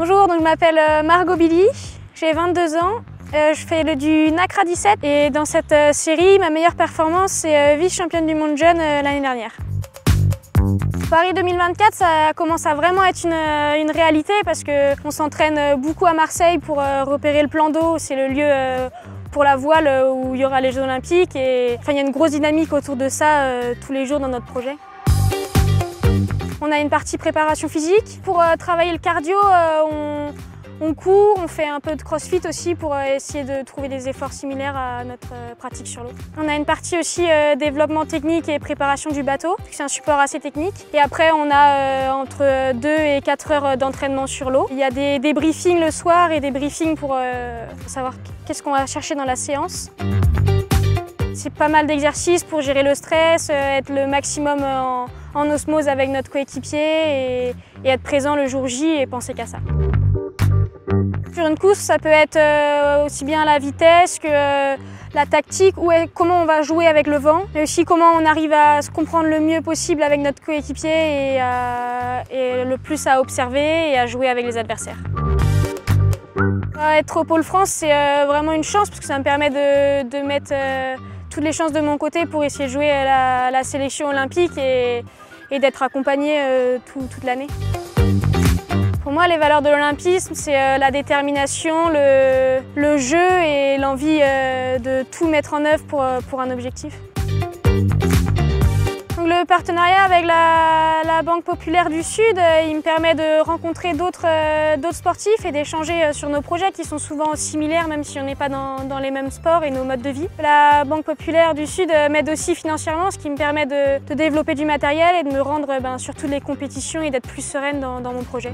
Bonjour, donc je m'appelle Margot Billy, j'ai 22 ans, je fais du NACRA 17 et dans cette série, ma meilleure performance c'est vice-championne du monde jeune l'année dernière. Paris 2024, ça commence à vraiment être une réalité parce qu'on s'entraîne beaucoup à Marseille pour repérer le plan d'eau, c'est le lieu pour la voile où il y aura les Jeux Olympiques et il y a une grosse dynamique autour de ça tous les jours dans notre projet. On a une partie préparation physique. Pour travailler le cardio, on court, on fait un peu de crossfit aussi pour essayer de trouver des efforts similaires à notre pratique sur l'eau. On a une partie aussi développement technique et préparation du bateau, c'est un support assez technique. Et après, on a entre 2 et 4 heures d'entraînement sur l'eau. Il y a des briefings le soir et des briefings pour savoir qu'est-ce qu'on va chercher dans la séance. C'est pas mal d'exercices pour gérer le stress, être le maximum en osmose avec notre coéquipier et être présent le jour J et penser qu'à ça. Sur une course, ça peut être aussi bien la vitesse que la tactique ou comment on va jouer avec le vent, mais aussi comment on arrive à se comprendre le mieux possible avec notre coéquipier et le plus à observer et à jouer avec les adversaires. Être au Pôle France, c'est vraiment une chance parce que ça me permet de mettre toutes les chances de mon côté pour essayer de jouer à la sélection olympique et d'être accompagnée toute l'année. Pour moi, les valeurs de l'olympisme, c'est la détermination, le jeu et l'envie de tout mettre en œuvre pour un objectif. Donc, le partenariat avec la Banque Populaire du Sud, il me permet de rencontrer d'autres sportifs et d'échanger sur nos projets qui sont souvent similaires, même si on n'est pas dans les mêmes sports et nos modes de vie. La Banque Populaire du Sud m'aide aussi financièrement, ce qui me permet de développer du matériel et de me rendre sur toutes les compétitions et d'être plus sereine dans mon projet.